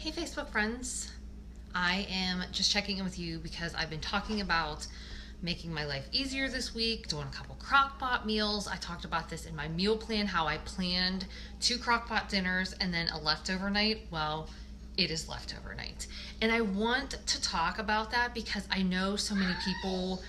Hey Facebook friends, I am just checking in with you because I've been talking about making my life easier this week, doing a couple Crockpot meals. I talked about this in my meal plan, how I planned 2 Crockpot dinners and then a leftover night. Well, it is leftover night. And I want to talk about that because I know so many people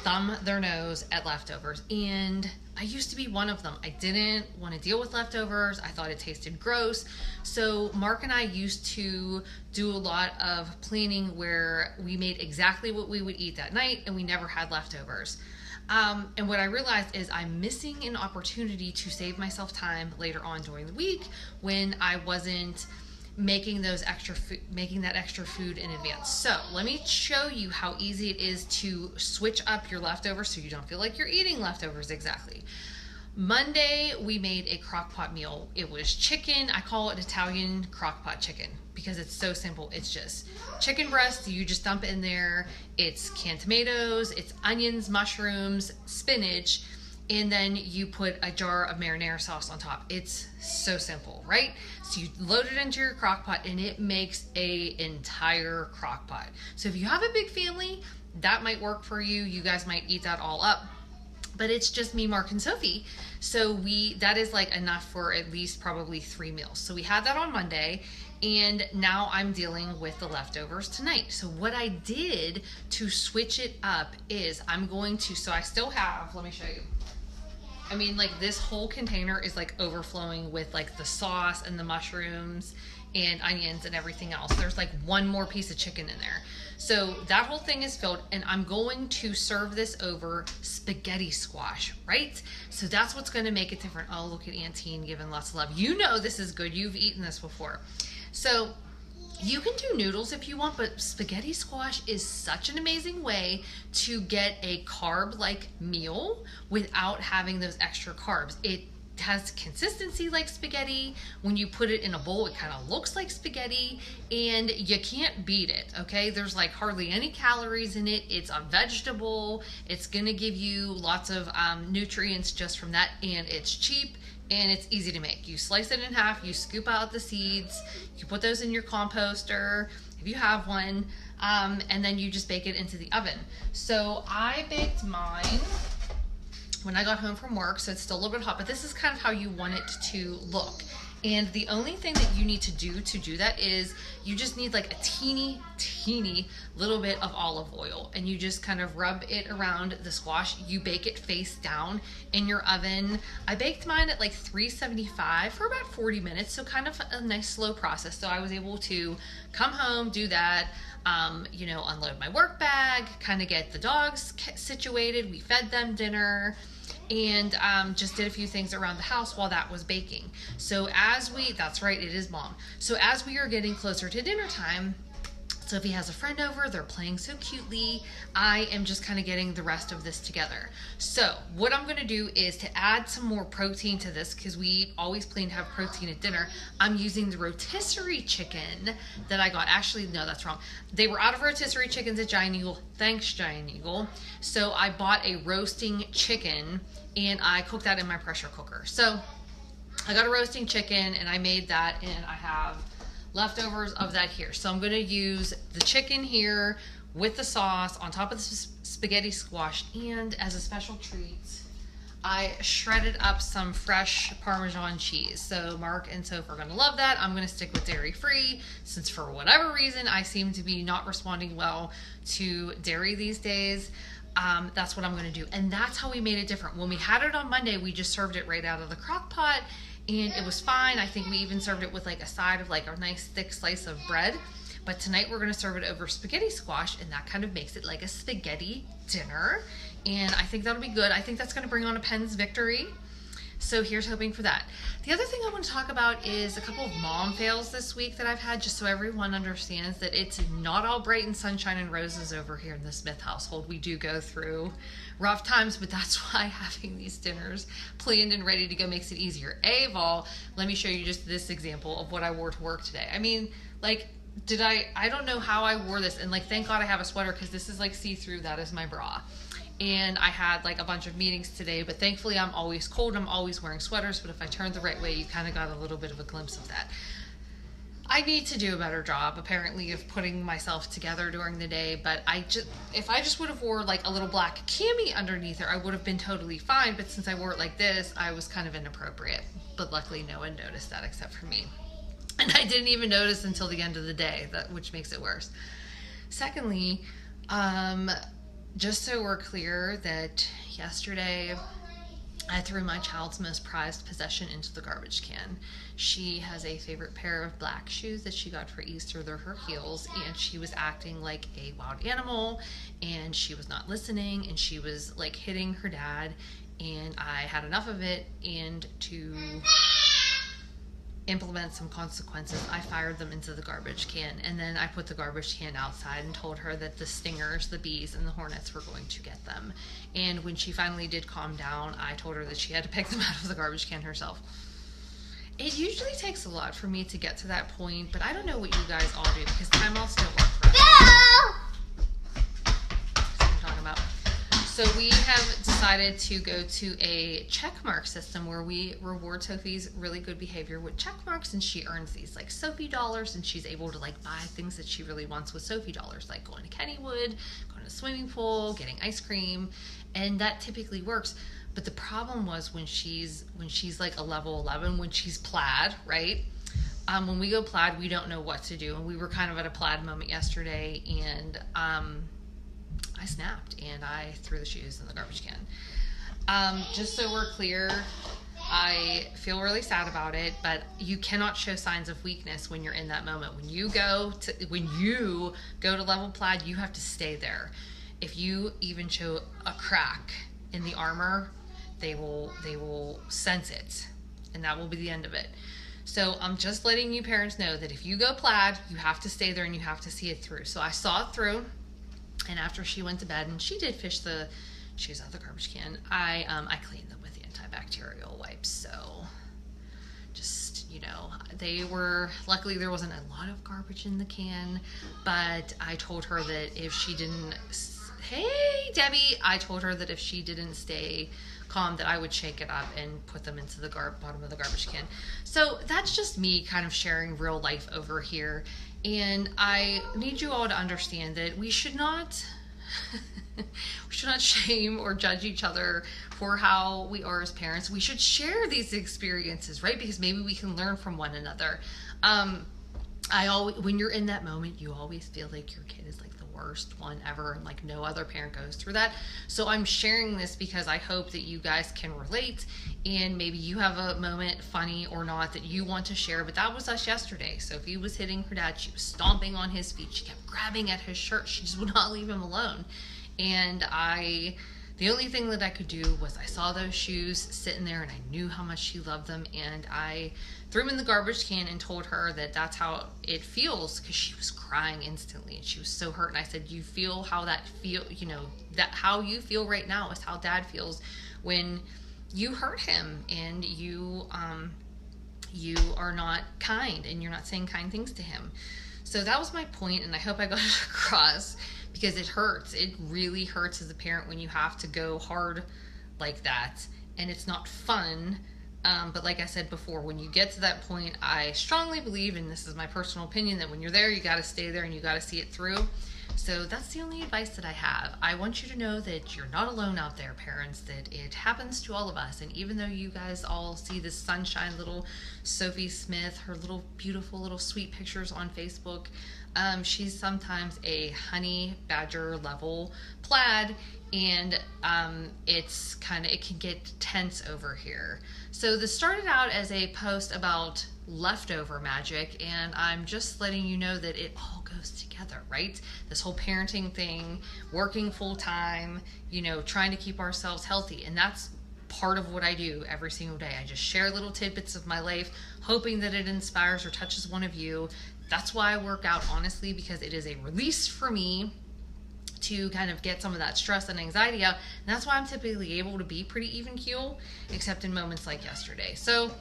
thumb their nose at leftovers, and I used to be one of them. I didn't want to deal with leftovers. I thought it tasted gross. So Mark and I used to do a lot of planning where we made exactly what we would eat that night and we never had leftovers. And what I realized is I'm missing an opportunity to save myself time later on during the week when I wasn't making that extra food in advance. So let me show you how easy it is to switch up your leftovers so you don't feel like you're eating leftovers exactly. Monday we made a Crockpot meal. It was chicken. I call it Italian Crockpot chicken because it's so simple. It's just chicken breast. You just dump it in there. It's canned tomatoes, it's onions, mushrooms, spinach, and then you put a jar of marinara sauce on top. It's so simple, right? So you load it into your crock pot and it makes an entire crock pot. So if you have a big family, that might work for you. You guys might eat that all up. But it's just me, Mark, and Sophie. So that is like enough for at least probably 3 meals. So we had that on Monday, and now I'm dealing with the leftovers tonight. So what I did to switch it up is so I still have, let me show you. I mean, like, this whole container is like overflowing with like the sauce and the mushrooms and onions and everything else. There's like one more piece of chicken in there. So that whole thing is filled, and I'm going to serve this over spaghetti squash, right? So that's what's going to make it different. Oh, look at Antine giving lots of love. You know this is good. You've eaten this before. So you can do noodles if you want, but spaghetti squash is such an amazing way to get a carb-like meal without having those extra carbs. It has consistency like spaghetti. When you put it in a bowl, it kind of looks like spaghetti, and you can't beat it, okay? There's like hardly any calories in it. It's a vegetable. It's gonna give you lots of nutrients just from that, and it's cheap. And it's easy to make. You slice it in half, you scoop out the seeds, you put those in your composter, if you have one, and then you just bake it into the oven. So I baked mine when I got home from work, so it's still a little bit hot, but this is kind of how you want it to look. And the only thing that you need to do that is you just need like a teeny little bit of olive oil, and you just kind of rub it around the squash. You bake it face down in your oven. I baked mine at like 375 for about 40 minutes, so kind of a nice slow process. So I was able to come home, do that, unload my work bag, kind of get the dogs situated. We fed them dinner, and just did a few things around the house while that was baking. So that's right, it is Mom. So as we are getting closer to dinner time, Sophie has a friend over, they're playing so cutely. I am just kind of getting the rest of this together. So what I'm gonna do is to add some more protein to this, because we always plan to have protein at dinner. I'm using the rotisserie chicken that I got. Actually, no, that's wrong. They were out of rotisserie chickens at Giant Eagle. Thanks, Giant Eagle. So I bought a roasting chicken, and I cooked that in my pressure cooker. So I got a roasting chicken, and I made that, and I have leftovers of that here. So I'm going to use the chicken here with the sauce on top of the spaghetti squash, and as a special treat, I shredded up some fresh Parmesan cheese. So Mark and Soph are going to love that. I'm going to stick with dairy free, since for whatever reason I seem to be not responding well to dairy these days. That's what I'm going to do, and that's how we made it different. When we had it on Monday, we just served it right out of the crock pot, and it was fine. I think we even served it with like a side of like a nice thick slice of bread. But tonight we're gonna serve it over spaghetti squash, and that kind of makes it like a spaghetti dinner. And I think that'll be good. I think that's gonna bring on a Penn's victory. So here's hoping for that. The other thing I want to talk about is a couple of mom fails this week that I've had, just so everyone understands that it's not all bright and sunshine and roses over here in the Smith household. We do go through rough times, but that's why having these dinners planned and ready to go makes it easier. A of all, let me show you just this example of what I wore to work today. I mean, like, I don't know how I wore this, and like, thank God I have a sweater, because this is like see-through. That is my bra. And I had like a bunch of meetings today, but thankfully I'm always cold. I'm always wearing sweaters, but if I turned the right way, you kind of got a little bit of a glimpse of that. I I need to do a better job, apparently, of putting myself together during the day. But if I just would have wore like a little black cami underneath her, I would have been totally fine. But since I wore it like this, I was kind of inappropriate. But luckily, no one noticed that except for me. And I didn't even notice until the end of the day, which makes it worse. Secondly, just so we're clear that yesterday I threw my child's most prized possession into the garbage can. She has a favorite pair of black shoes that she got for Easter. They're her heels, and she was acting like a wild animal, and she was not listening, and she was like hitting her dad, and I had enough of it, and to implement some consequences, I fired them into the garbage can, and then I put the garbage can outside and told her that the stingers, the bees, and the hornets were going to get them. And when she finally did calm down, I told her that she had to pick them out of the garbage can herself. It usually takes a lot for me to get to that point, but I don't know what you guys all do because timeouts don't work for us. That's what I'm talking about. So we have decided to go to a check mark system where we reward Sophie's really good behavior with check marks, and she earns these like Sophie dollars, and she's able to like buy things that she really wants with Sophie dollars, like going to Kennywood, going to the swimming pool, getting ice cream, and that typically works. But the problem was when she's like a level 11, when she's plaid, right? When we go plaid, we don't know what to do, and we were kind of at a plaid moment yesterday, and I snapped and I threw the shoes in the garbage can. Just so we're clear, I feel really sad about it, but you cannot show signs of weakness when you're in that moment. When you go to level plaid, you have to stay there. If you even show a crack in the armor, they will sense it, and that will be the end of it. So I'm just letting you parents know that if you go plaid, you have to stay there and you have to see it through. So I saw it through. And after she went to bed, and she did fish the shoes out of the garbage can, I cleaned them with the antibacterial wipes. So just, luckily there wasn't a lot of garbage in the can, but I told her that if she didn't, hey Debbie, I told her that if she didn't stay calm, that I would shake it up and put them into the bottom of the garbage can. So that's just me kind of sharing real life over here. And I need you all to understand that we should not shame or judge each other for how we are as parents. We should share these experiences, right? Because maybe we can learn from one another. When you're in that moment, you always feel like your kid is like the worst one ever, and like no other parent goes through that. So I'm sharing this because I hope that you guys can relate, and maybe you have a moment, funny or not, that you want to share. But that was us yesterday. Sophie was hitting her dad. She was stomping on his feet. She kept grabbing at his shirt. She just would not leave him alone. And the only thing that I could do was I saw those shoes sitting there, and I knew how much she loved them, and I threw them in the garbage can and told her that that's how it feels, because she was crying instantly and she was so hurt. And I said, you feel how that feel, that how you feel right now is how dad feels when you hurt him and you are not kind and you're not saying kind things to him. So that was my point, and I hope I got it across, because it hurts. It really hurts as a parent when you have to go hard like that, and it's not fun. But like I said before, when you get to that point, I strongly believe, and this is my personal opinion, that when you're there, you got to stay there and you got to see it through. So that's the only advice that I have. I want you to know that you're not alone out there, parents, that it happens to all of us. And even though you guys all see this sunshine little Sophie Smith, her little beautiful little sweet pictures on Facebook, she's sometimes a honey badger level plaid, and it can get tense over here. So this started out as a post about leftover magic, and I'm just letting you know that it all goes together, right? This whole parenting thing, working full time, trying to keep ourselves healthy, and that's part of what I do every single day. I just share little tidbits of my life, hoping that it inspires or touches one of you. That's why I work out, honestly, because it is a release for me to kind of get some of that stress and anxiety out. And that's why I'm typically able to be pretty even keel, except in moments like yesterday. So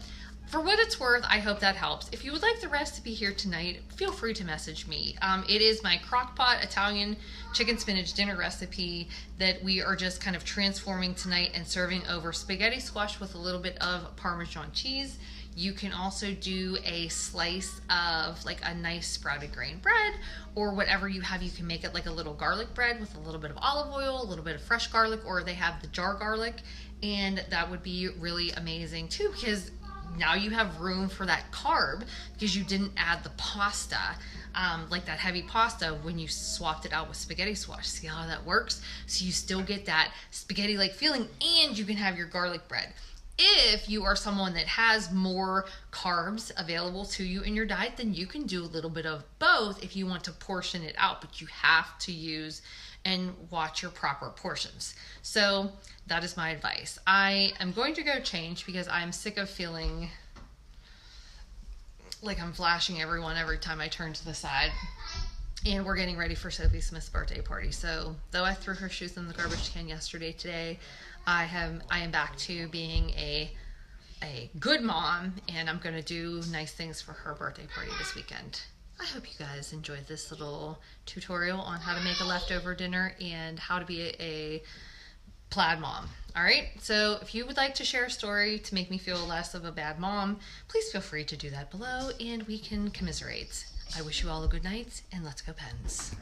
for what it's worth, I hope that helps. If you would like the recipe here tonight, feel free to message me. It is my Crockpot Italian chicken spinach dinner recipe that we are just kind of transforming tonight and serving over spaghetti squash with a little bit of Parmesan cheese. You can also do a slice of like a nice sprouted grain bread, or whatever you have. You can make it like a little garlic bread with a little bit of olive oil, a little bit of fresh garlic, or they have the jar garlic, and that would be really amazing too, because now you have room for that carb because you didn't add the pasta, like that heavy pasta, when you swapped it out with spaghetti squash. See how that works? So you still get that spaghetti-like feeling, and you can have your garlic bread. If you are someone that has more carbs available to you in your diet, then you can do a little bit of both if you want to portion it out, but you have to use and watch your proper portions. So that is my advice. I am going to go change because I'm sick of feeling like I'm flashing everyone every time I turn to the side. And we're getting ready for Sophie Smith's birthday party. So though I threw her shoes in the garbage can today, I am back to being a good mom, and I'm going to do nice things for her birthday party this weekend. I hope you guys enjoyed this little tutorial on how to make a leftover dinner and how to be a plaid mom. All right, so if you would like to share a story to make me feel less of a bad mom, please feel free to do that below and we can commiserate. I wish you all a good night, and let's go Pens.